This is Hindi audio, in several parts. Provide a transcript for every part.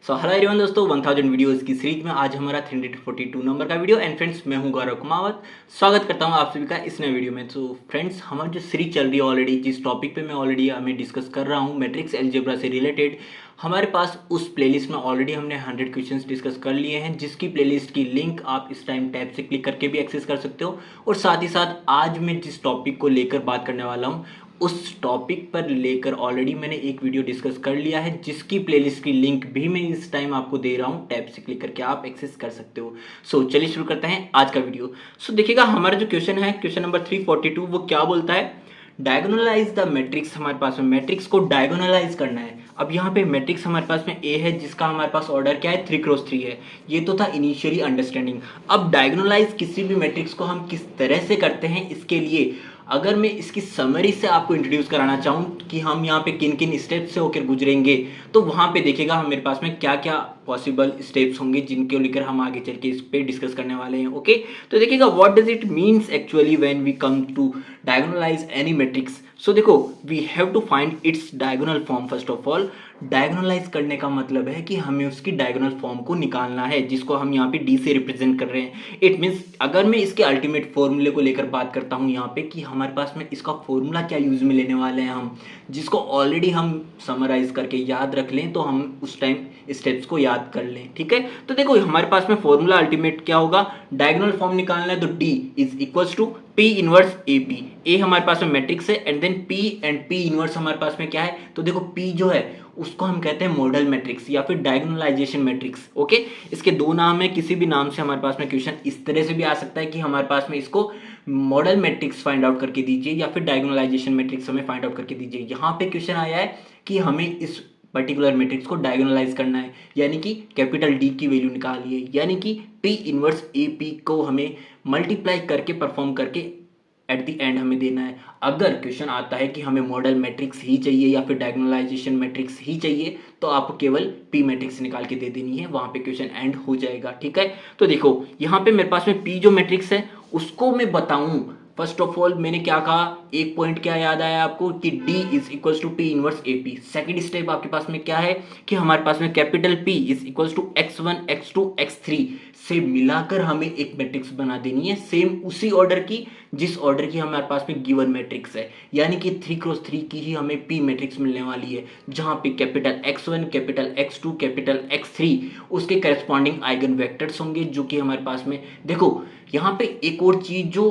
सो हेलो एवरीवन दोस्तों 1000 वीडियोस की सीरीज में आज हमारा 342 नंबर का वीडियो एंड फ्रेंड्स मैं हूं गौरव कुमावत। स्वागत करता हूं आप सभी का इस नए वीडियो में। तो फ्रेंड्स हमारी जो सीरीज चल रही है ऑलरेडी, जिस टॉपिक पे मैं ऑलरेडी हमें डिस्कस कर रहा हूं मैट्रिक्स अलजेब्रा से रिलेटेड, हमारे पास उस प्लेलिस्ट में ऑलरेडी हमने 100 क्वेश्चंस डिस्कस कर लिए हैं, जिसकी प्लेलिस्ट की लिंक आप इस टाइम टैब से क्लिक करके भी एक्सेस कर सकते हो। और साथ ही साथ आज मैं जिस टॉपिक को लेकर बात करने वाला हूँ उस टॉपिक पर लेकर ऑलरेडी मैंने एक वीडियो डिस्कस कर लिया है, जिसकी प्लेलिस्ट की लिंक भी मैं इस टाइम आपको दे रहा हूँ। टैब से क्लिक करके आप एक्सेस कर सकते हो। सो चलिए शुरू करते हैं आज का वीडियो। सो देखिएगा हमारा जो क्वेश्चन है, क्वेश्चन नंबर 342, वो क्या बोलता है, डायगोनलाइज द मैट्रिक्स। हमारे पास में मैट्रिक्स को डायगोनलाइज करना है। अब यहाँ पे मैट्रिक्स हमारे पास में ए है, जिसका हमारे पास ऑर्डर क्या है, 3x3 है। ये तो था इनिशियली अंडरस्टैंडिंग। अब डायगोनलाइज किसी भी मैट्रिक्स को हम किस तरह से करते हैं, इसके लिए अगर मैं इसकी समरी से आपको इंट्रोड्यूस कराना चाहूँ कि हम यहाँ पे किन किन स्टेप्स से होकर गुजरेंगे, तो वहाँ पे देखिएगा हम मेरे पास में क्या क्या पॉसिबल स्टेप्स होंगे जिनको लेकर हम आगे चल के इस पे डिस्कस करने वाले हैं। ओके, तो देखिएगा what does it means actually when we come to diagonalize any matrix. So देखो, we have to find its diagonal form. First of all diagonalize करने का मतलब है कि हमें उसकी डायगोनल फॉर्म को निकालना है, जिसको हम यहाँ पे डी से रिप्रेजेंट कर रहे हैं। इट मीन्स अगर मैं इसके अल्टीमेट फॉर्मूले को लेकर बात करता हूँ यहाँ पे कि हमारे पास में इसका फॉर्मूला क्या यूज में लेने वाले हैं हम, जिसको ऑलरेडी हम समराइज करके याद रख लें, तो हम उस टाइम स्टेप्स को याद कर लें। ठीक है, तो देखो हमारे पास में फॉर्मूला अल्टीमेट क्या होगा, डायगोनल फॉर्म निकालना है तो D is equals to P inverse A P. A हमारे पास में मैट्रिक्स है and then P and P inverse हमारे पास में क्या है, तो देखो पी जो है उसको हम कहते हैं मॉडल मैट्रिक्स या फिर डायगोनलाइजेशन मैट्रिक्स। ओके, इसके दो नाम है, किसी भी नाम से हमारे पास में क्वेश्चन इस तरह से भी आ सकता है कि हमारे पास में इसको मॉडल मैट्रिक्स फाइंड आउट करके दीजिए या फिर डायगोनलाइजेशन मैट्रिक्स हमें फाइंड आउट करके दीजिए। यहाँ पे क्वेश्चन आया है कि हमें इस पर्टिकुलर मैट्रिक्स को डायगोनलाइज करना है, यानी कि कैपिटल डी की वैल्यू निकालिए, यानी कि पी इनवर्स ए पी को हमें मल्टीप्लाई करके परफॉर्म करके एट द एंड हमें देना है। अगर क्वेश्चन आता है कि हमें मॉडल मैट्रिक्स ही चाहिए या फिर डायगोनलाइजेशन मैट्रिक्स ही चाहिए, तो आपको केवल पी मैट्रिक्स निकाल के दे देनी है, वहां पे क्वेश्चन एंड हो जाएगा। ठीक है, तो देखो यहाँ पे मेरे पास में पी जो मैट्रिक्स है उसको मैं बताऊं, फर्स्ट ऑफ ऑल मैंने क्या कहा, एक पॉइंट क्या याद आया आपको कि D is equals to P inverse A P. Second step आपके पास में क्या है कि हमारे पास में capital P is equals to x1 x2 x3 से मिलाकर हमें एक मैट्रिक्स बना देनी है, सेम उसी ऑर्डर की जिस ऑर्डर की हमारे पास में गिवन मैट्रिक्स है, यानी कि 3x3 की ही हमें P मैट्रिक्स मिलने वाली है, जहां पे capital x1 capital x2 capital x3 उसके करस्पॉन्डिंग आइगन वेक्टर्स होंगे, जो कि हमारे पास में देखो यहाँ पे एक और चीज जो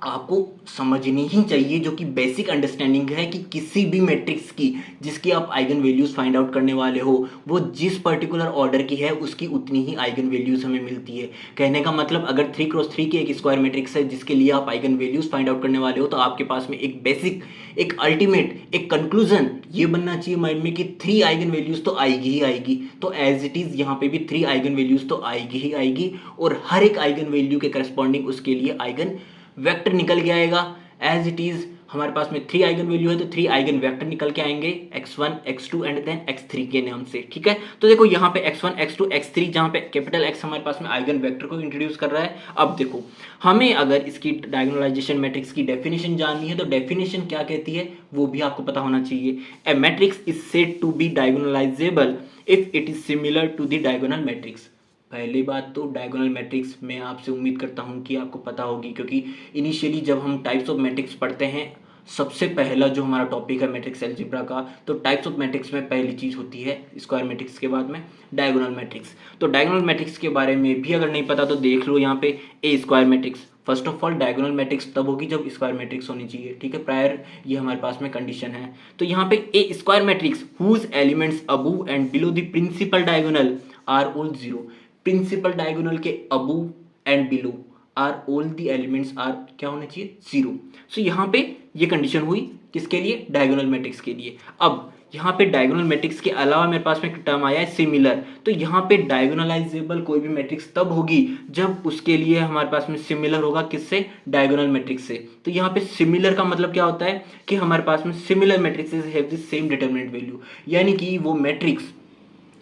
आपको समझनी ही चाहिए, जो कि बेसिक अंडरस्टैंडिंग है कि किसी भी मैट्रिक्स की जिसकी आप आइगन वैल्यूज फाइंड आउट करने वाले हो, वो जिस पर्टिकुलर ऑर्डर की है उसकी उतनी ही आइगन वैल्यूज हमें मिलती है। कहने का मतलब अगर 3x3 की एक स्क्वायर मैट्रिक्स है जिसके लिए आप आइगन वैल्यूज फाइंड आउट करने वाले हो, तो आपके पास में एक बेसिक, एक अल्टीमेट, एक कंक्लूजन ये बनना चाहिए माइंड में कि 3 आइगन वैल्यूज तो आएगी ही आएगी। तो एज इट इज यहाँ पे भी 3 आइगन वैल्यूज तो आएगी ही आएगी, और हर एक आइगन वैल्यू के करस्पॉन्डिंग उसके लिए आइगन वेक्टर निकल के आएगा। एज इट इज हमारे पास में 3 आइगन वैल्यू है तो 3 आइगन वेक्टर निकल के आएंगे, x1 x2 and then x3 के नाम से। ठीक है, तो देखो यहाँ पे x1 x2 x3, जहाँ पे कैपिटल X हमारे पास में आइगन वेक्टर को इंट्रोड्यूस कर रहा है। अब देखो हमें अगर इसकी डायगोनलाइजेशन मैट्रिक्स की डेफिनेशन जाननी है, तो डेफिनेशन क्या कहती है वो भी आपको पता होना चाहिए। A matrix is said to be diagonalizable if it is similar to the diagonal matrix. पहली बात तो डायगोनल मैट्रिक्स मैं आपसे उम्मीद करता हूं कि आपको पता होगी, क्योंकि इनिशियली जब हम टाइप्स ऑफ मैट्रिक्स पढ़ते हैं, सबसे पहला जो हमारा टॉपिक है मैट्रिक्स अलजेब्रा का, तो टाइप्स ऑफ मैट्रिक्स में पहली चीज़ होती है स्क्वायर मैट्रिक्स के बाद में डायगोनल मैट्रिक्स। तो डायगोनल मैट्रिक्स के बारे में भी अगर नहीं पता तो देख लो यहाँ पे a square matrix. First of all diagonal matrix तब होगी जब स्क्वायर मैट्रिक्स होनी चाहिए। ठीक है, प्रायर ये हमारे पास में कंडीशन है। तो यहाँ पे a square matrix whose elements above and below the principal diagonal are all zero. Principal diagonal के above and below are all the elements are क्या होना चाहिए, जीरो। सो यहाँ पे ये कंडीशन हुई किसके लिए, डायगोनल मैट्रिक्स के लिए। अब यहाँ पे डायगोनल मैट्रिक्स के अलावा मेरे पास में टर्म आया है सिमिलर। तो यहाँ पे डायगोनलाइजेबल कोई भी मैट्रिक्स तब होगी जब उसके लिए हमारे पास में सिमिलर होगा, किससे, डायगोनल मैट्रिक्स से। तो यहाँ पे सिमिलर का मतलब क्या होता है कि हमारे पास में similar matrixes have the same determinant value, यानी कि वो मैट्रिक्स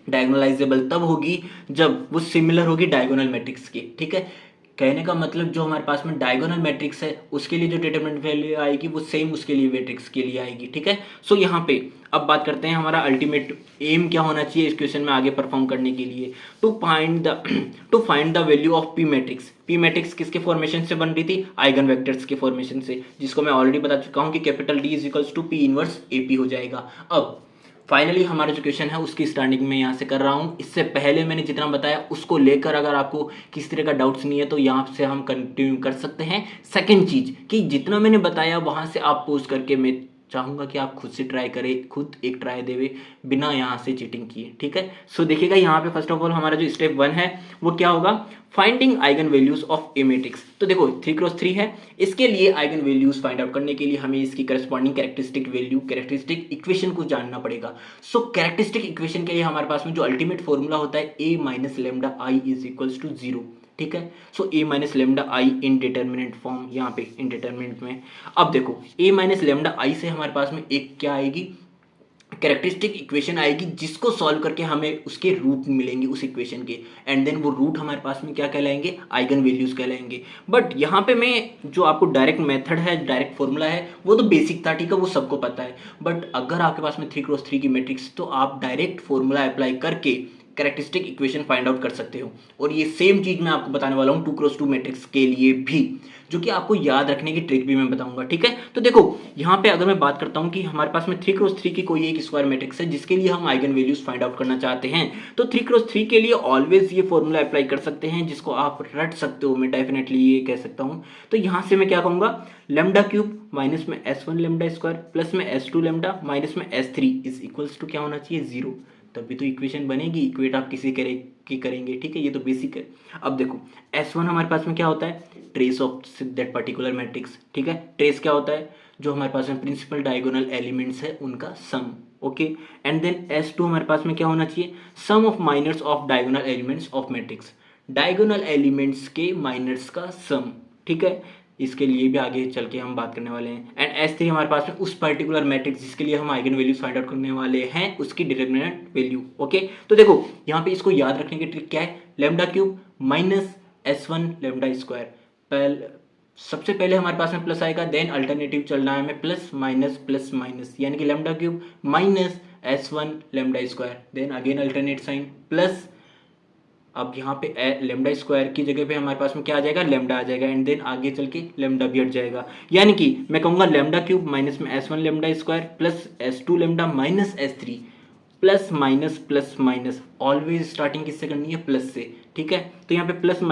डायगोनलाइजेबल तब होगी जब वो सिमिलर होगी डायगोनल मैट्रिक्स के। ठीक है, कहने का मतलब जो हमारे पास में डायगोनल मैट्रिक्स है उसके लिए जो डिटरमिनेंट वैल्यू आएगी वो सेम उसके लिए मैट्रिक्स के लिए आएगी, ठीक है। सो यहाँ पे अब बात करते हैं हमारा अल्टीमेट एम क्या होना चाहिए इस क्वेश्चन में आगे परफॉर्म करने के लिए। To find the value of P matrix. P matrix किसके फॉर्मेशन से बन रही थी? आइगन वेक्टर्स के फॉर्मेशन से, जिसको मैं ऑलरेडी बता चुका हूँ कि capital D is equals to P inverse A P हो जाएगा। अब फाइनली हमारा जो क्वेश्चन है उसकी स्टार्टिंग में यहाँ से कर रहा हूँ। इससे पहले मैंने जितना बताया उसको लेकर अगर आपको किसी तरह का डाउट्स नहीं है तो यहाँ से हम कंटिन्यू कर सकते हैं। सेकंड चीज कि जितना मैंने बताया वहाँ से आप पोस्ट करके मैं चाहूँगा कि आप खुद से ट्राई करें, खुद एक ट्राई देवे बिना यहाँ से चीटिंग किए, ठीक है। सो देखिएगा यहाँ पे फर्स्ट ऑफ ऑल हमारा जो स्टेप 1 है वो क्या होगा? Finding eigen values of A matrix. तो देखो 3x3 है, इसके लिए आइगन वैल्यूज फाइंड आउट करने के लिए हमें इसकी corresponding characteristic value, characteristic equation को जानना पड़ेगा। सो कैरेक्टरिस्टिक इक्वेशन के लिए हमारे पास में जो अल्टीमेट फॉर्मूला होता है a minus lambda I is equals to 0, ठीक है। So a minus lambda I in determinant form, यहाँ पे इन डिटर्मिनेंट में। अब देखो a माइनस लेमडा आई से हमारे पास में एक क्या आएगी? कैरेक्टरिस्टिक इक्वेशन आएगी, जिसको सॉल्व करके हमें उसके रूट मिलेंगे उस इक्वेशन के, एंड देन वो रूट हमारे पास में क्या कहलाएंगे? आइगन वैल्यूज कहलाएंगे। बट यहाँ पे मैं जो आपको डायरेक्ट मेथड है, डायरेक्ट फॉर्मूला है, वो तो बेसिक था, ठीक है, वो सबको पता है। बट अगर आपके पास में 3x3 की मैट्रिक्स तो आप डायरेक्ट फॉर्मूला अप्लाई करके कैरेक्टरिस्टिक इक्वेशन फाइंड आउट कर सकते हो। और ये सेम चीज मैं आपको बताने वाला हूँ 2x2 मैट्रिक्स के लिए भी, जो कि आपको याद रखने की ट्रिक भी मैं बताऊंगा, ठीक है। तो देखो यहाँ पे अगर मैं बात करता हूँ कि हमारे पास में 3x3 की कोई एक स्क्वायर मैट्रिक्स है जिसके लिए हम आइगन वैल्यूज फाइंड आउट करना चाहते हैं, तो 3x3 के लिए ऑलवेज ये फॉर्मूला अप्लाई कर सकते हैं, जिसको आप रट सकते हो, मैं डेफिनेटली ये कह सकता हूँ। तो यहाँ से मैं क्या कहूँगा? लेमडा क्यूब माइनस में S1 लेमडा स्क्वायर प्लस में S2 लेमडा माइनस में S3 इज इक्वल्स टू क्या होना चाहिए? 0। तभी तो इक्वेशन बनेगी। इक्वेट आप किसी की करेंगे, ठीक है, ये तो बेसिक है। अब देखो S1 हमारे पास में क्या होता है? Trace of that particular matrix, ठीक है। ट्रेस क्या होता है? जो हमारे पास में प्रिंसिपल डायगोनल एलिमेंट्स है उनका सम, ओके। एंड देन S2 हमारे पास में क्या होना चाहिए? Sum of minors of diagonal elements of matrix, diagonal elements के माइनर्स का सम, ठीक है। इसके लिए भी आगे चल के हम बात करने वाले हैं। एंड S3 हमारे पास में उस पर्टिकुलर मैट्रिक्स जिसके लिए हम आइगन वैल्यूज फाइंड आउट करने वाले हैं उसकी डिटरमिनेंट वैल्यू, ओके। तो देखो यहाँ पे इसको याद रखने की ट्रिक क्या है? Lambda cube minus S1 lambda square, सबसे पहले हमारे पास में प्लस आएगा, देन अल्टरनेटिव चलना है हमें प्लस माइनस, यानी कि lambda cube minus S1 lambda square, then again alternate sign plus. अब यहाँ पे लेमडा स्क्वायर की जगह पे हमारे पास में क्या आ जाएगा? लेमडा आ जाएगा, एंड देन आगे चल के लेमडा भी हट जाएगा, यानी कि मैं कहूँगा लेमडा क्यूब माइनस में S1 lambda square plus S2 lambda minus S3 plus minus, always starting किससे करनी है? प्लस से, ठीक है। तो यहाँ पे प्लस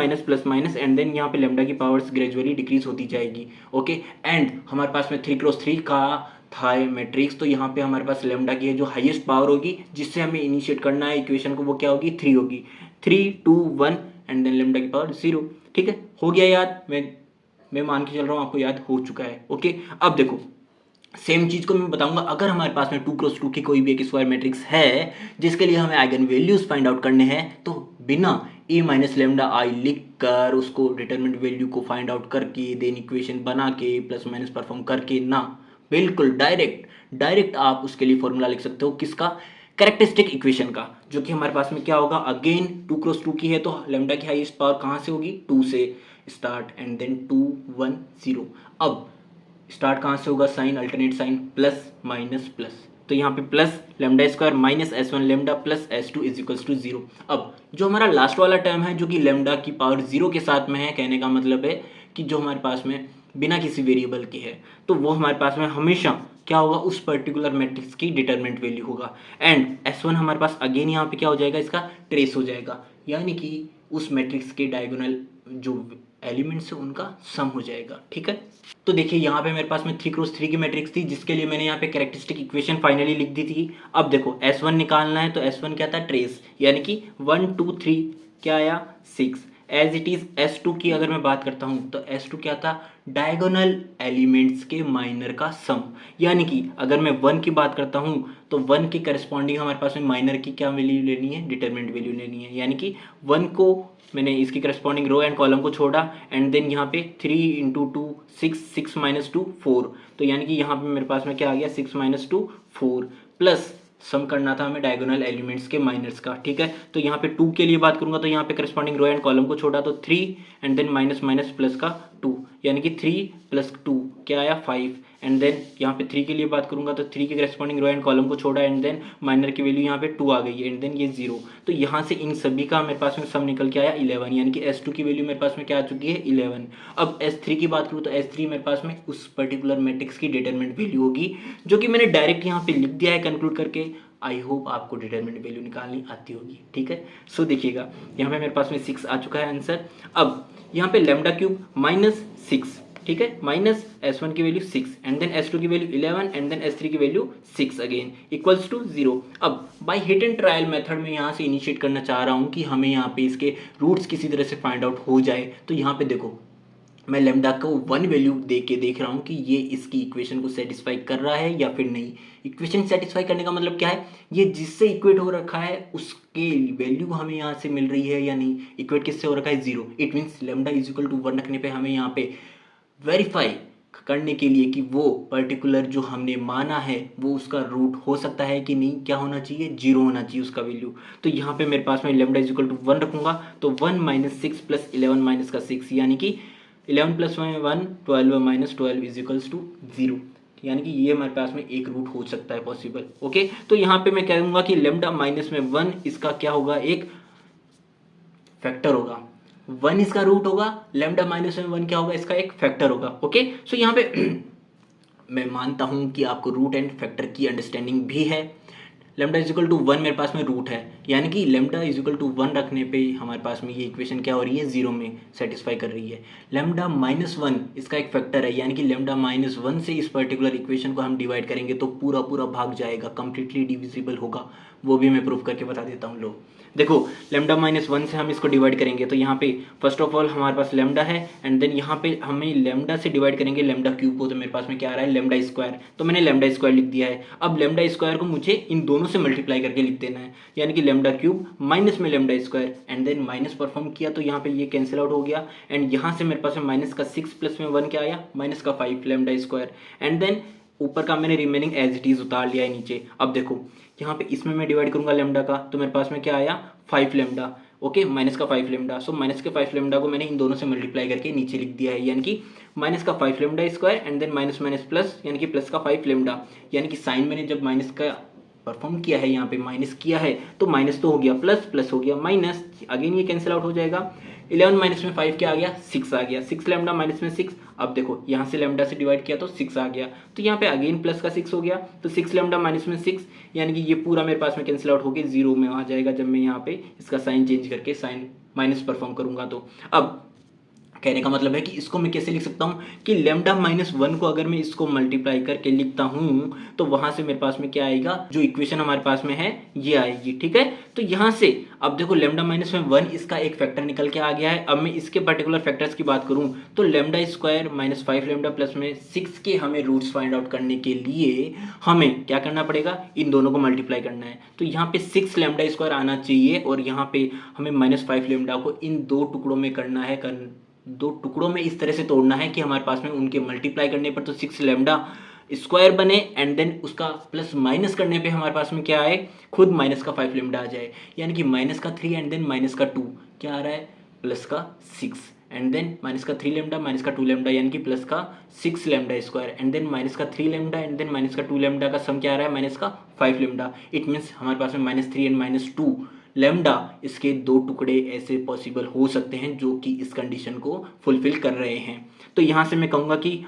माइनस, एंड देन यहाँ पे लेमडा की पावर्स ग्रेजुअली डिक्रीज होती जाएगी, ओके। एंड हमारे पास में 3x3 का था मैट्रिक्स, तो यहाँ पे हमारे पास लेमडा की है जो हाईएस्ट पावर होगी जिससे हमें इनिशिएट करना है इक्वेशन को, वो क्या होगी? 3 होगी, 3 2 1 एंड देन लेमडा की पावर 0, ठीक है। हो गया याद? मैं मान के चल रहा हूँ आपको याद हो चुका है, ओके। अब देखो सेम चीज को मैं बताऊंगा, अगर हमारे पास में 2x2 की कोई भी एक स्क्वायर मैट्रिक्स है जिसके लिए हमें आइगन वैल्यूज फाइंड आउट करने हैं, तो बिना a माइनस लेमडा आई लिख कर उसको डिटरमिनेंट वैल्यू को फाइंड आउट करके देन इक्वेशन बना के प्लस माइनस परफॉर्म करके ना, बिल्कुल डायरेक्ट आप उसके लिए फॉर्मूला लिख सकते हो, किसका? कैरेक्टरिस्टिक इक्वेशन का, जो कि हमारे पास में क्या होगा? अगेन 2x2 की है तो लेमडा की हाईएस्ट पावर कहाँ से होगी? 2 से स्टार्ट एंड देन 2 1 0। अब स्टार्ट कहाँ से होगा? Sign, alternate sign, plus minus plus, तो यहाँ पे plus lambda square minus S1 lambda plus S2 is equals to 0। अब जो हमारा लास्ट वाला टर्म है जो कि लेमडा की पावर 0 के साथ में है, कहने का मतलब है कि जो हमारे पास में बिना किसी वेरिएबल के है, तो वो हमारे पास में हमेशा क्या होगा? उस पर्टिकुलर मैट्रिक्स की डिटरमिनेंट वैल्यू होगा। एंड S1 हमारे पास अगेन यहाँ पे क्या हो जाएगा? इसका ट्रेस हो जाएगा, यानी कि उस मैट्रिक्स के डायगोनल जो एलिमेंट्स है उनका सम हो जाएगा, ठीक है। तो देखिए यहाँ पे मेरे पास में 3x3 की मैट्रिक्स थी जिसके लिए मैंने यहाँ पे कैरेक्टरिस्टिक इक्वेशन फाइनली लिख दी थी। अब देखो S1 निकालना है, तो S1 क्या था? ट्रेस, यानी कि 1 2 3 क्या आया? 6। एज इट इज S2 की अगर मैं बात करता हूँ तो S2 क्या था? डायगोनल एलिमेंट्स के माइनर का सम, यानी कि अगर मैं 1 की बात करता हूँ तो 1 के करस्पॉन्डिंग हमारे पास में माइनर की क्या वैल्यू लेनी है? डिटरमिनेंट वैल्यू लेनी है, यानी कि 1 को मैंने इसकी करस्पॉन्डिंग रो एंड कॉलम को छोड़ा, एंड देन यहाँ पे 3 इंटू 2 6 माइनस 2 4, तो यानी कि यहाँ पे मेरे पास में क्या आ गया? 6 माइनस 2 4 प्लस सम करना था हमें डायगोनल एलिमेंट्स के माइनस का, ठीक है। तो यहाँ पे 2 के लिए बात करूँगा तो यहाँ पे करस्पॉन्डिंग रो एंड कॉलम को छोड़ा तो 3 and then minus minus plus का 2, यानी कि 3 प्लस 2 क्या आया 5, एंड देन यहाँ पे 3 के लिए बात करूँगा तो 3 के करस्पॉन्डिंग रो एंड कॉलम को छोड़ा एंड देन माइनर की वैल्यू यहाँ पे 2 आ गई एंड देन ये 0। तो यहाँ से इन सभी का मेरे पास में सम निकल के आया 11, यानी कि S2 की वैल्यू मेरे पास में क्या आ चुकी है 11। अब S3 की बात करूँ तो S3 मेरे पास में उस पर्टिकुलर मैट्रिक्स की डिटरमिनेंट वैल्यू होगी जो कि मैंने डायरेक्ट यहाँ पे लिख दिया है कंक्लूड करके। आई होप आपको डिटरमिनेंट वैल्यू निकालनी आती होगी, ठीक है। सो देखिएगा यहाँ पे मेरे पास में 6 आ चुका है आंसर। अब यहाँ पे लैम्डा क्यूब माइनस 6, ठीक है, माइनस S1 की वैल्यू 6 एंड देन S2 की वैल्यू 11 एंड देन S3 की वैल्यू 6 अगेन इक्वल्स टू 0। अब by hit and trial method में यहाँ से इनिशिएट करना चाह रहा हूँ कि हमें यहाँ पे इसके रूट्स किसी तरह से फाइंड आउट हो जाए। तो यहाँ पे देखो मैं लैम्डा को 1 वैल्यू दे के देख रहा हूँ कि ये इसकी इक्वेशन को सेटिस्फाई कर रहा है या फिर नहीं। इक्वेशन सेटिस्फाई करने का मतलब क्या है, ये जिससे इक्वेट हो रखा है उसके वैल्यू हमें यहाँ से मिल रही है या नहीं। इक्वेट किससे हो रखा है 0, it means lambda is equal to 1 रखने पे हमें यहाँ पे वेरीफाई करने के लिए कि वो पर्टिकुलर जो हमने माना है वो उसका रूट हो सकता है कि नहीं, क्या होना चाहिए 0 होना चाहिए उसका वैल्यू। तो यहाँ पे मेरे पास में लैम्डा इज इक्वल टू 1 रखूंगा तो 1 माइनस 6 प्लस 11 माइनस का 6, यानी कि 11 plus 1 12 minus 12 is equals to 0, यानी कि ये हमारे पास में एक रूट हो सकता है पॉसिबल। ओके, तो यहाँ पे मैं कह दूंगा कि लैम्डा माइनस में 1 इसका क्या होगा, एक फैक्टर होगा। 1 इसका रूट होगा, लैम्डा माइनस में 1 क्या होगा, इसका एक फैक्टर होगा। ओके, सो यहाँ पे मैं मानता हूँ कि आपको रूट एंड फैक्टर की अंडरस्टैंडिंग भी है। लैम्डा इज इक्वल टू 1 मेरे पास में रूट है, यानी कि लैम्डा इज इक्वल टू 1 रखने पे हमारे पास में ये इक्वेशन क्या हो रही है 0 में सेटिस्फाई कर रही है। लैम्डा माइनस 1 इसका एक फैक्टर है, यानी कि लैम्डा माइनस 1 से इस पर्टिकुलर इक्वेशन को हम डिवाइड करेंगे तो पूरा पूरा भाग जाएगा, कंप्लीटली डिविजिबल होगा। वो भी मैं प्रूव करके बता देता हूँ। लो देखो, लैम्डा माइनस 1 से हम इसको डिवाइड करेंगे तो यहाँ पे फर्स्ट ऑफ ऑल हमारे पास लैम्डा है एंड देन यहाँ पे हमें लैम्डा से डिवाइड करेंगे लैम्डा क्यूब को, तो मेरे पास में क्या आ रहा है लैम्डा स्क्वायर, तो मैंने लैम्डा स्क्वायर लिख दिया है। अब लैम्डा स्क्वायर को मुझे इन दोनों से मल्टीप्लाई करके लिख देना है, यानी कि लैम्डा क्यूब माइनस में lambda square and then minus perform किया तो यहाँ पे ये कैंसिल आउट हो गया एंड यहाँ से मेरे पास में माइनस का 6 प्लस में 1 क्या आया माइनस का 5 लैम्डा स्क्वायर एंड देन ऊपर का मैंने रिमेनिंग एज इट इज उतार लिया है नीचे। अब देखो यहाँ पे इसमें मैं डिवाइड करूंगा लैम्डा का तो मेरे पास में क्या आया 5 लैम्डा, ओके, माइनस का 5 लैम्डा। सो माइनस के 5 लैम्डा को मैंने इन दोनों से मल्टीप्लाई करके नीचे लिख दिया है, यानी कि माइनस का 5 lambda square and then minus minus plus, यानी कि प्लस का 5 लैम्डा, यानी कि साइन मैंने जब माइनस का परफॉर्म किया है यहाँ पे माइनस किया है तो माइनस तो हो गया प्लस, प्लस हो गया माइनस, अगेन ये कैंसिल आउट हो जाएगा। 11 माइनस में 5 क्या आ गया 6 आ गया, 6 लैम्डा माइनस में 6। अब देखो यहाँ से लैम्डा से डिवाइड किया तो 6 आ गया, तो यहाँ पे अगेन प्लस का 6 हो गया, तो 6 लैम्डा माइनस में 6, यानी कि ये पूरा मेरे पास में कैंसिल आउट होकर 0 में आ जाएगा जब मैं यहाँ पे इसका साइन चेंज करके साइन माइनस परफॉर्म करूंगा। तो अब कहने का मतलब है कि इसको मैं कैसे लिख सकता हूँ कि लैम्डा माइनस 1 को अगर मैं इसको मल्टीप्लाई करके लिखता हूँ तो वहां से मेरे पास में क्या आएगा, जो इक्वेशन हमारे पास में है ये आएगी, ठीक है। तो यहाँ से अब देखो लैम्डा माइनस में 1 इसका एक फैक्टर निकल के आ गया है। अब मैं इसके पर्टिकुलर फैक्टर्स की बात करूँ तो lambda square minus 5 lambda plus में 6 के हमें रूट्स फाइंड आउट करने के लिए हमें क्या करना पड़ेगा, इन दोनों को मल्टीप्लाई करना है। तो यहाँ पे 6 लैम्डा स्क्वायर आना चाहिए और यहाँ पे हमें माइनस 5 लैम्डा को इन दो टुकड़ों में करना है, दो टुकड़ों में इस तरह से तोड़ना है कि हमारे पास में उनके मल्टीप्लाई करने पर तो 6 लैम्डा स्क्वायर बने एंड देन उसका प्लस माइनस करने पे हमारे पास में क्या आए, खुद माइनस का 5 लैम्डा आ जाए, यानी कि माइनस का 3 एंड देन माइनस का 2 क्या आ रहा है प्लस का 6 एंड देन माइनस का 3 लैम्डा माइनस का 2 लैम्डा, यानी कि प्लस का 6 lambda square and then minus का 3 लैम्डा एंड देन माइनस का 2 लैम्डा का सम क्या आ रहा है माइनस का 5 लैम्डा। इट मीन्स हमारे पास में -3 एंड -2 लैम्डा इसके दो टुकड़े ऐसे पॉसिबल हो सकते हैं जो कि इस कंडीशन को फुलफिल कर रहे हैं। तो यहाँ से मैं कहूँगा कि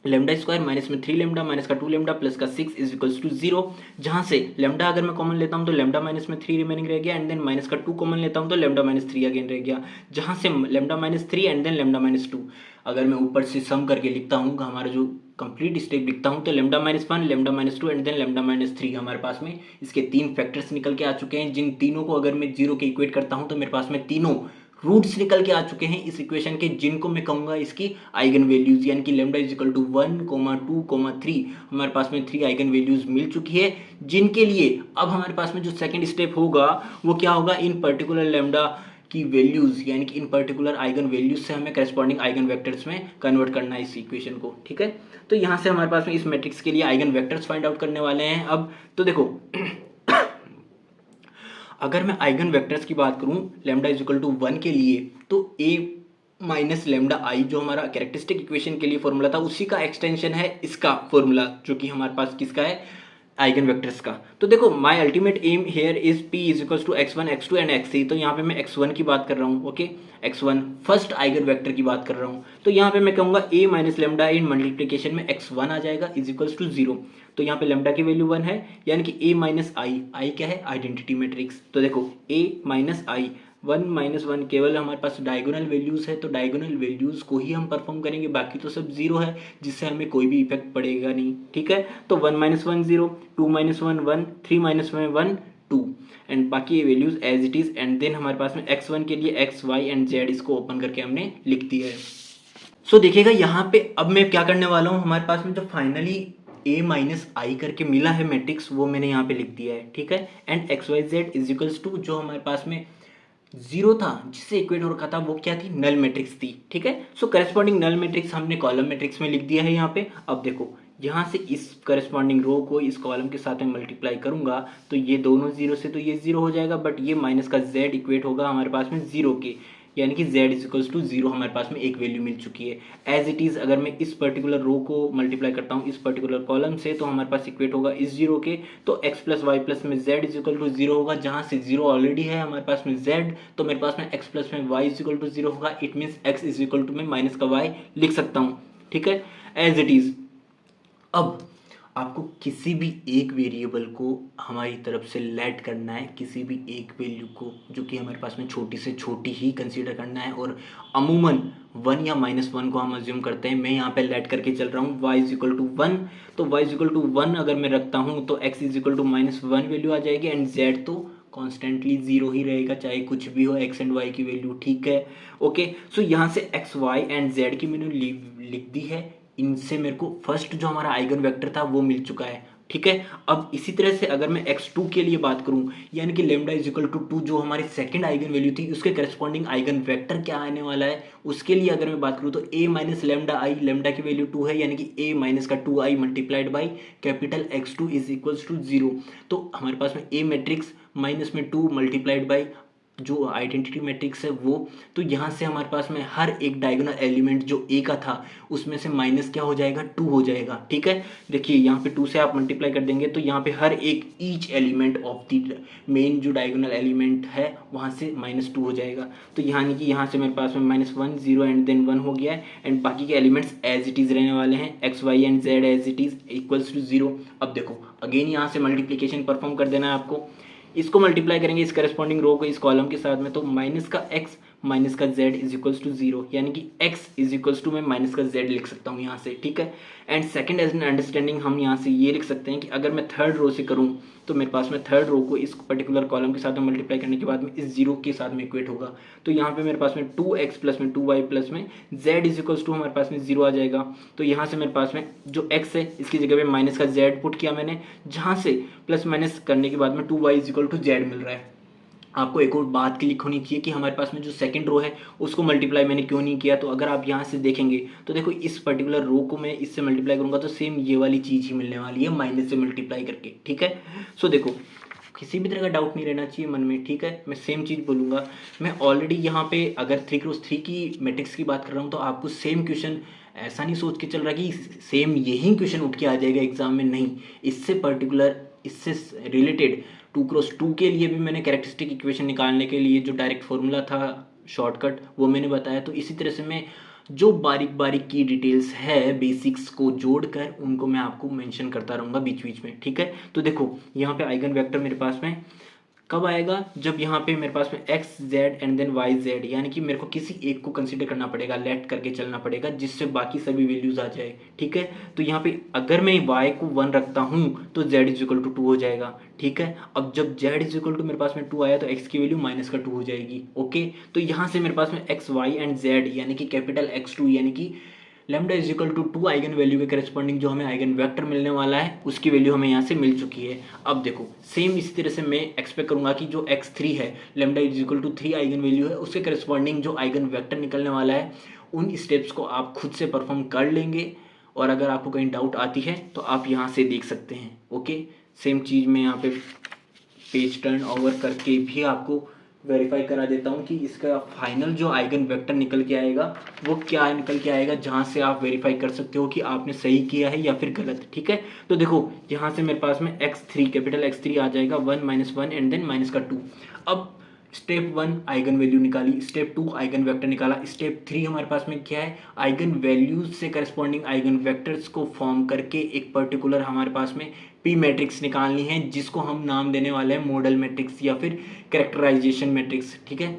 लैम्डा स्क्वायर माइनस में 3 लैम्डा माइनस का 2 लैम्डा प्लस का 6 इज इक्वल्स टू 0, जहाँ से लैम्डा अगर मैं कॉमन लेता हूँ तो लैम्डा माइनस में 3 रिमेनिंग रह गया एंड देन माइनस का 2 कॉमन लेता हूँ तो लैम्डा माइनस 3 अगेन रह गया, जहाँ से lambda minus 3 and then lambda minus 2 अगर मैं ऊपर से सम करके लिखता हूँ हमारा जो कंप्लीट स्टेप लिखता हूँ तो lambda minus 1 lambda minus 2 and then lambda minus 3 हमारे पास में इसके 3 फैक्टर्स निकल के आ चुके हैं, जिन तीनों को अगर मैं 0 के इक्वेट करता हूँ तो मेरे पास में तीनों रूट्स निकल के आ चुके हैं इस इक्वेशन के, जिनको मैं कहूँगा इसकी आइगन वैल्यूज, यानी कि लैम्डा इज इक्वल टू 1, 2, 3 हमारे पास में 3 आइगन वैल्यूज मिल चुकी है, जिनके लिए अब हमारे पास में जो सेकंड स्टेप होगा वो क्या होगा, इन पर्टिकुलर लैम्डा की वैल्यूज़ यानी कि इन पर्टिकुलर आइगन वैल्यूज से हमें करस्पॉन्डिंग आइगन वेक्टर्स में कन्वर्ट करना है इस इक्वेशन को, ठीक है। तो यहाँ से हमारे पास में इस मैट्रिक्स के लिए आइगन वेक्टर्स फाइंड आउट करने वाले हैं अब। तो देखो अगर मैं आइगन वेक्टर्स की बात करूं लैम्डा इज इक्वल टू 1 के लिए, तो ए माइनस लेमडा आई जो हमारा कैरेक्टरिस्टिक इक्वेशन के लिए फॉर्मूला था उसी का एक्सटेंशन है इसका फॉर्मूला, जो कि हमारे पास किसका है, आइगन वेक्टर्स का। तो देखो my ultimate aim here is P is equal to x1 x2 and x3। तो यहाँ पे मैं x1 की बात कर रहा हूँ, okay, x1 first eigen vector की बात कर रहा हूँ। तो यहाँ पे मैं कहूँगा a minus lambda in multiplication में x1 आ जाएगा इज इक्वल्स टू 0। तो यहाँ पे लेमडा की वैल्यू 1 है, यानी कि a माइनस आई क्या है, आइडेंटिटी मैट्रिक्स। तो देखो a माइनस आई, 1 माइनस 1 केवल हमारे पास डायगोनल वैल्यूज़ है, तो डायगोनल वैल्यूज़ को ही हम परफॉर्म करेंगे, बाकी तो सब जीरो है जिससे हमें कोई भी इफेक्ट पड़ेगा नहीं, ठीक है। तो 1 माइनस 1 0, 2 माइनस 1 1, 3 माइनस 1 2 एंड बाकी ये values as it is. And then हमारे पास में x1 के लिए x y एंड z इसको ओपन करके हमने लिख दिया है। सो देखिएगा यहाँ पे अब मैं क्या करने वाला हूँ, हमारे पास में जो फाइनली a माइनस आई करके मिला है मैट्रिक्स वो मैंने यहाँ पे लिख दिया है, ठीक है। And X Y Z is equals to जो हमारे पास में जीरो था जिससे इक्वेट हो रखा था वो क्या थी, नल मैट्रिक्स थी, ठीक है। सो करस्पॉन्डिंग नल मैट्रिक्स हमने कॉलम मैट्रिक्स में लिख दिया है यहाँ पे। अब देखो यहाँ से इस करस्पॉन्डिंग रो को इस कॉलम के साथ में मल्टीप्लाई करूंगा तो ये दोनों जीरो से तो ये जीरो हो जाएगा, बट ये माइनस का जेड इक्वेट होगा हमारे पास में जीरो के, यानी कि z is equals to zero हमारे पास में एक वैल्यू मिल चुकी है। एज इट इज़ अगर मैं इस पर्टिकुलर रो को मल्टीप्लाई करता हूँ इस पर्टिकुलर कॉलम से तो हमारे पास इक्वेट होगा इस जीरो के, तो x प्लस वाई प्लस में z is equal to zero होगा, जहाँ से जीरो ऑलरेडी है हमारे पास में z, तो मेरे पास में x प्लस में y is equal to zero होगा। It means x is equal to मैं माइनस का y लिख सकता हूँ, ठीक है, एज इट इज़। अब आपको किसी भी एक वेरिएबल को हमारी तरफ से लेट करना है, किसी भी एक वैल्यू को जो कि हमारे पास में छोटी से छोटी ही कंसीडर करना है, और अमूमन 1 या -1 को हम अज्यूम करते हैं। मैं यहाँ पे लेट करके चल रहा हूँ y इज इक्वल टू 1, तो y इज इक्वल टू 1 अगर मैं रखता हूँ तो x is equal to -1 value आ जाएगी एंड z तो कॉन्स्टेंटली जीरो ही रहेगा चाहे कुछ भी हो x एंड y की वैल्यू, ठीक है, ओके। सो यहाँ से x y एंड z की मैंने लिख दी है, इनसे मेरे को फर्स्ट जो हमारा आइगन वेक्टर था वो मिल चुका है, ठीक है। अब इसी तरह से अगर मैं x2 के लिए बात करूं यानी कि लेमडा इज इक्वल टू 2 जो हमारी सेकंड आइगन वैल्यू थी उसके करस्पॉन्डिंग आइगन वेक्टर क्या आने वाला है उसके लिए अगर मैं बात करूं तो a minus lambda I, lambda की वैल्यू 2 है यानी कि a माइनस का 2i multiplied by capital x2 is equals to 0। तो हमारे पास में a मैट्रिक्स माइनस में 2 मल्टीप्लाइड बाई जो आइडेंटिटी मैट्रिक्स है वो, तो यहाँ से हमारे पास में हर एक डायगोनल एलिमेंट जो ए का था उसमें से माइनस क्या हो जाएगा, 2 हो जाएगा, ठीक है। देखिए यहाँ पे 2 से आप मल्टीप्लाई कर देंगे तो यहाँ पे हर एक each element of the main जो डायगोनल एलिमेंट है वहाँ से -2 हो जाएगा। तो यानी कि यहाँ से मेरे पास में -1 0 एंड देन 1 हो गया है एंड बाकी के एलिमेंट्स एज इट इज़ रहने वाले हैं, X Y and Z as it is equals to 0। अब देखो अगेन यहाँ से मल्टीप्लीकेशन परफॉर्म कर देना है आपको, इसको मल्टीप्लाई करेंगे इस करस्पॉन्डिंग रो को इस कॉलम के साथ में, तो माइनस का x माइनस का z इज इक्वल्स टू 0, यानी कि x इज इक्वल्स टू मैं माइनस का z लिख सकता हूँ यहाँ से, ठीक है। And second as an understanding हम यहाँ से ये लिख सकते हैं कि अगर मैं थर्ड रो से करूँ तो मेरे पास में थर्ड रो को इस पर्टिकुलर कॉलम के साथ में मल्टीप्लाई करने के बाद में इस जीरो के साथ में इक्वेट होगा। तो यहाँ पे मेरे पास में 2x प्लस में 2y प्लस में z इज इक्वल्स टू हमारे पास में 0 आ जाएगा। तो यहाँ से मेरे पास में जो x है इसकी जगह पे माइनस का z पुट किया मैंने, जहाँ से प्लस माइनस करने के बाद में 2y is equal to z मिल रहा है। आपको एक और बात क्लिक होनी चाहिए कि हमारे पास में जो सेकंड रो है उसको मल्टीप्लाई मैंने क्यों नहीं किया। तो अगर आप यहाँ से देखेंगे तो देखो इस पर्टिकुलर रो को मैं इससे मल्टीप्लाई करूँगा तो सेम ये वाली चीज़ ही मिलने वाली है माइनस से मल्टीप्लाई करके, ठीक है। सो देखो किसी भी तरह का डाउट नहीं रहना चाहिए मन में, ठीक है। मैं सेम चीज़ बोलूँगा, मैं ऑलरेडी यहाँ पे अगर 3x3 की मैट्रिक्स की बात कर रहा हूँ तो आपको सेम क्वेश्चन ऐसा नहीं सोच के चल रहा कि सेम यही क्वेश्चन उठ के आ जाएगा एग्जाम में, नहीं। इससे पर्टिकुलर इससे रिलेटेड 2x2 के लिए भी मैंने कैरेक्टरिस्टिक इक्वेशन निकालने के लिए जो डायरेक्ट फॉर्मूला था शॉर्टकट वो मैंने बताया। तो इसी तरह से मैं जो बारीक बारीक की डिटेल्स है बेसिक्स को जोड़कर उनको मैं आपको मेंशन करता रहूँगा बीच बीच में, ठीक है। तो देखो यहाँ पे आइगन वेक्टर मेरे पास में कब आएगा, जब यहाँ पे मेरे पास में X Z and then Y Z, यानी कि मेरे को किसी एक को कंसीडर करना पड़ेगा, लेट करके चलना पड़ेगा जिससे बाकी सभी वैल्यूज आ जाए, ठीक है। तो यहाँ पे अगर मैं y को 1 रखता हूँ तो z इज इक्वल टू 2 हो जाएगा, ठीक है। अब जब z इज इक्वल टू मेरे पास में 2 आया तो x की वैल्यू माइनस का 2 हो जाएगी, ओके। तो यहाँ से मेरे पास में एक्स वाई एंड z यानी कि कैपिटल X2 यानी कि lambda is equal to 2 eigenvalue के करस्पॉन्डिंग जो हमें आइगन वेक्टर मिलने वाला है उसकी वैल्यू हमें यहाँ से मिल चुकी है। अब देखो सेम इसी तरह से मैं एक्सपेक्ट करूंगा कि जो x3 है lambda is equal to 3 eigenvalue है उसके करस्पॉन्डिंग जो आइगन वेक्टर निकलने वाला है उन स्टेप्स को आप खुद से परफॉर्म कर लेंगे। और अगर आपको कहीं डाउट आती है तो आप यहाँ से देख सकते हैं। ओके, सेम चीज़ मैं यहाँ पे पेज टर्न ओवर करके भी आपको वेरीफाई करा देता हूँ कि इसका फाइनल जो आइगन वेक्टर निकल के आएगा वो क्या निकल के आएगा, जहाँ से आप वेरीफाई कर सकते हो कि आपने सही किया है या फिर गलत। ठीक है, तो देखो यहाँ से मेरे पास में x3 कैपिटल x3 आ जाएगा 1 -1 एंड देन माइनस का 2। अब स्टेप 1 आइगन वैल्यू निकाली, स्टेप 2 आइगन वेक्टर निकाला, स्टेप 3 हमारे पास में क्या है, आइगन वैल्यूज से करस्पॉन्डिंग आइगन वेक्टर्स को फॉर्म करके एक पर्टिकुलर हमारे पास में पी मैट्रिक्स निकालनी है जिसको हम नाम देने वाले हैं मॉडल मैट्रिक्स या फिर कैरेक्टराइजेशन मैट्रिक्स। ठीक है,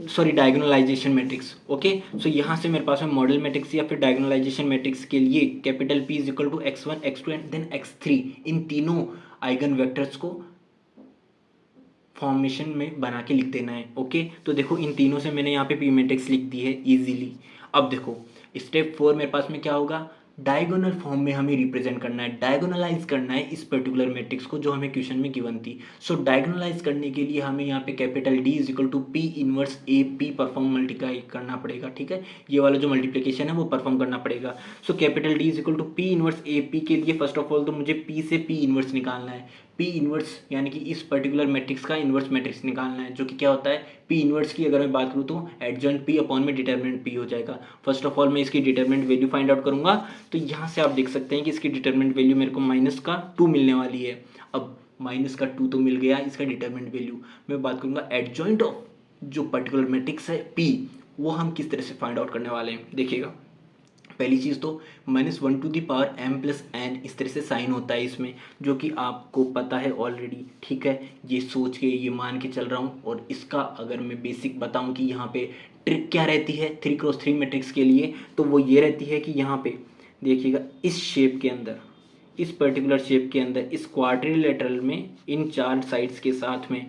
sorry diagonalization matrix. Okay, so यहाँ से मेरे पास में मॉडल मैट्रिक्स या फिर डायगोनलाइजेशन मैट्रिक्स के लिए capital P is equal to x1 x2 and then x3 इन तीनों आइगन वेक्टर्स को फॉर्मेशन में बना के लिख देना है। ओके, तो देखो इन तीनों से मैंने यहाँ पे पी मैट्रिक्स लिख दी है इजीली। अब देखो स्टेप 4 मेरे पास में क्या होगा, डायगोनल फॉर्म में हमें रिप्रेजेंट करना है, डायगोनलाइज करना है इस पर्टिकुलर मैट्रिक्स को जो हमें क्वेश्चन में गिवन थी। सो डायगोनलाइज करने के लिए हमें यहाँ पे capital D is equal to P inverse A P perform multiply करना पड़ेगा। ठीक है, ये वाला जो मल्टीप्लिकेशन है वो परफॉर्म करना पड़ेगा। So capital D is equal to P inverse A P के लिए फर्स्ट ऑफ ऑल तो मुझे P से P इनवर्स निकालना है। P इनवर्स यानी कि इस पर्टिकुलर मैट्रिक्स का इनवर्स मैट्रिक्स निकालना है, जो कि क्या होता है P इनवर्स की अगर मैं बात करूँ तो एडजॉइंट P अपॉन में डिटरमिनेंट P हो जाएगा। फर्स्ट ऑफ ऑल मैं इसकी डिटरमिनेंट वैल्यू फाइंड आउट करूंगा, तो यहाँ से आप देख सकते हैं कि इसकी डिटरमिनेंट वैल्यू मेरे को -2 मिलने वाली है। अब -2 तो मिल गया, इसका डिटरमिनेंट वैल्यू मैं बात करूंगा एडजॉइंट ऑफ जो पर्टिकुलर मैट्रिक्स है P, वो हम किस तरह से फाइंड आउट करने वाले हैं। देखिएगा, पहली चीज़ तो -1 to the power m plus n इस तरह से साइन होता है इसमें, जो कि आपको पता है ऑलरेडी। ठीक है, ये सोच के ये मान के चल रहा हूँ। और इसका अगर मैं बेसिक बताऊँ कि यहाँ पे ट्रिक क्या रहती है 3x3 मैट्रिक्स के लिए, तो वो ये रहती है कि यहाँ पे देखिएगा इस शेप के अंदर, इस पर्टिकुलर शेप के अंदर इस क्वाड्रिलेटरल में इन 4 साइड्स के साथ में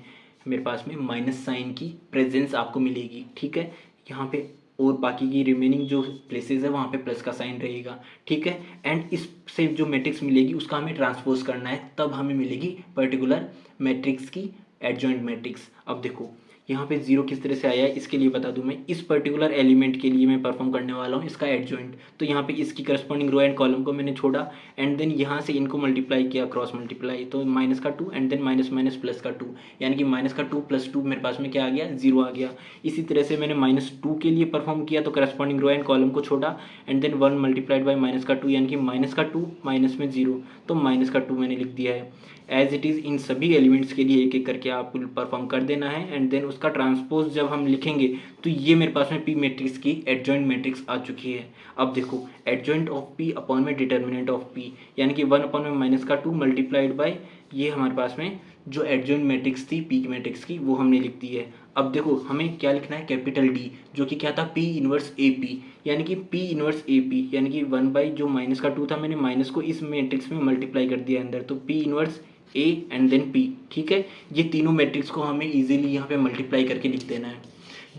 मेरे पास में माइनस साइन की प्रेजेंस आपको मिलेगी। ठीक है, यहाँ पे और बाकी की रिमेनिंग जो प्लेसेस है वहाँ पे प्लस का साइन रहेगा। ठीक है, एंड इससे जो मैट्रिक्स मिलेगी उसका हमें ट्रांसपोज करना है, तब हमें मिलेगी पर्टिकुलर मैट्रिक्स की एडजॉइंट मैट्रिक्स। अब देखो यहाँ पे 0 किस तरह से आया है इसके लिए बता दूं मैं, इस पर्टिकुलर एलिमेंट के लिए मैं परफॉर्म करने वाला हूँ इसका एडजॉइंट। तो यहाँ पे इसकी करस्पॉन्डिंग रो एंड कॉलम को मैंने छोड़ा एंड देन यहाँ से इनको मल्टीप्लाई किया, क्रॉस मल्टीप्लाई, तो -2 एंड देन माइनस माइनस +2, यानी कि -2 + 2 मेरे पास में क्या आ गया, 0 आ गया। इसी तरह से मैंने -2 के लिए परफॉर्म किया, तो करस्पॉन्डिंग रो एंड कॉलम को छोड़ा एंड देन 1 मल्टीप्लाइड बाई -2 यानी कि -2 माइनस में 0, तो -2 मैंने लिख दिया है। एज इट इज़ इन सभी एलिमेंट्स के लिए एक एक करके आपको परफॉर्म कर देना है एंड देन उसका ट्रांसपोज जब हम लिखेंगे तो ये मेरे पास में पी मैट्रिक्स की एडजॉइंट मैट्रिक्स आ चुकी है। अब देखो एडजॉइंट ऑफ पी अपॉन में डिटर्मिनेंट ऑफ पी, यानी कि 1 अपॉन में -2 मल्टीप्लाइड बाय ये हमारे पास में जो एडजॉइंट मैट्रिक्स थी पी मैट्रिक्स की वो हमने लिख दी है। अब देखो हमें क्या लिखना है, कैपिटल डी, जो कि क्या था पी इनवर्स ए पी, यानी कि पी इनवर्स ए पी यानी कि 1 बाई जो -2 था मैंने माइनस को इस मैट्रिक्स में मल्टीप्लाई कर दिया अंदर, तो P inverse A and then P. ठीक है, ये तीनों मैट्रिक्स को हमें इजीली यहाँ पे मल्टीप्लाई करके लिख देना है।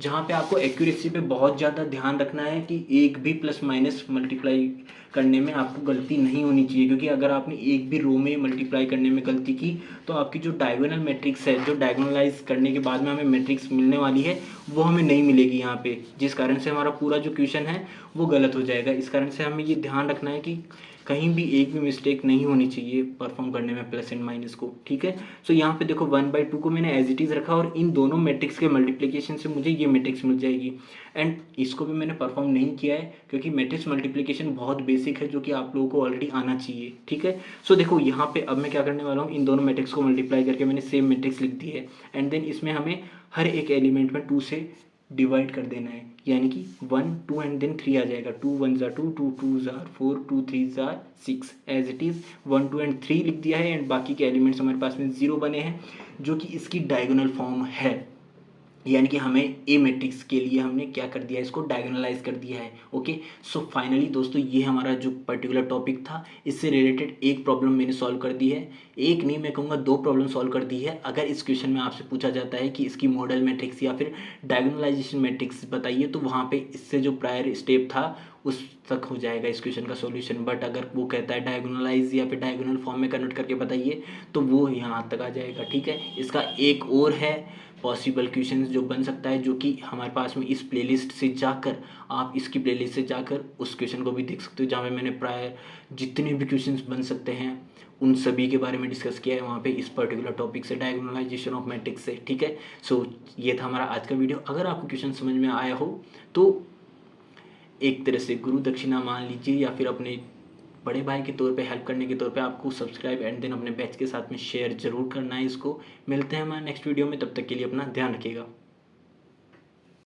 जहाँ पे आपको एक्यूरेसी पे बहुत ज़्यादा ध्यान रखना है कि एक भी प्लस माइनस मल्टीप्लाई करने में आपको गलती नहीं होनी चाहिए, क्योंकि अगर आपने एक भी रो में मल्टीप्लाई करने में गलती की तो आपकी जो डायगोनल मैट्रिक्स है, जो डायगोनलाइज करने के बाद में हमें मैट्रिक्स मिलने वाली है वो हमें नहीं मिलेगी यहाँ पे, जिस कारण से हमारा पूरा जो क्वेश्चन है वो गलत हो जाएगा। इस कारण से हमें ये ध्यान रखना है कि कहीं भी एक भी मिस्टेक नहीं होनी चाहिए परफॉर्म करने में प्लस एंड माइनस को। ठीक है, सो यहाँ पे देखो 1/2 को मैंने एज इट इज़ रखा और इन दोनों मैट्रिक्स के मल्टीप्लिकेशन से मुझे ये मैट्रिक्स मिल जाएगी। एंड इसको भी मैंने परफॉर्म नहीं किया है क्योंकि मैट्रिक्स मल्टीप्लिकेशन बहुत बेसिक है, जो कि आप लोगों को ऑलरेडी आना चाहिए। ठीक है, सो देखो यहाँ पे अब मैं क्या करने वाला हूँ, इन दोनों मैट्रिक्स को मल्टीप्लाई करके मैंने सेम मैट्रिक्स लिख दी है एंड देन इसमें हमें हर एक एलिमेंट में 2 से डिवाइड कर देना है, यानी कि 1 2 एंड देन 3 आ जाएगा। 2 1 ज़ा 2, 2 2 ज़ा 4, 2 3 ज़ा 6, एज इट इज़ 1 2 एंड 3 लिख दिया है एंड बाकी के एलिमेंट्स हमारे पास में 0 बने हैं, जो कि इसकी डायगोनल फॉर्म है। यानी कि हमें ए मैट्रिक्स के लिए हमने क्या कर दिया है, इसको डायगोनलाइज कर दिया है। ओके, सो फाइनली दोस्तों ये हमारा जो पर्टिकुलर टॉपिक था, इससे रिलेटेड एक प्रॉब्लम मैंने सॉल्व कर दी है, एक नहीं मैं कहूँगा 2 प्रॉब्लम सॉल्व कर दी है। अगर इस क्वेश्चन में आपसे पूछा जाता है कि इसकी मॉडल मैट्रिक्स या फिर डायगोनलाइजेशन मैट्रिक्स बताइए, तो वहाँ पे इससे जो प्रायर स्टेप था उस तक हो जाएगा इस क्वेश्चन का सॉल्यूशन। बट अगर वो कहता है डायगोनलाइज या फिर डायगोनल फॉर्म में कन्वर्ट करके बताइए, तो वो यहाँ तक आ जाएगा। ठीक है, इसका एक और है पॉसिबल क्वेश्चंस जो बन सकता है, जो कि हमारे पास में इस प्लेलिस्ट से जाकर, आप इसकी प्लेलिस्ट से जाकर उस क्वेश्चन को भी देख सकते हो, जहाँ पे मैंने प्राय जितने भी क्वेश्चंस बन सकते हैं उन सभी के बारे में डिस्कस किया है वहाँ पे इस पर्टिकुलर टॉपिक से, डायगोनलाइजेशन ऑफ मैट्रिक्स से। ठीक है, सो ये था हमारा आज का वीडियो। अगर आपको क्वेश्चन समझ में आया हो तो एक तरह से गुरु दक्षिणा मान लीजिए, या फिर अपने बड़े भाई के तौर पे, हेल्प करने के तौर पे आपको सब्सक्राइब एंड देन अपने बैच के साथ में शेयर जरूर करना है इसको। मिलते हैं हमारे नेक्स्ट वीडियो में, तब तक के लिए अपना ध्यान रखिएगा।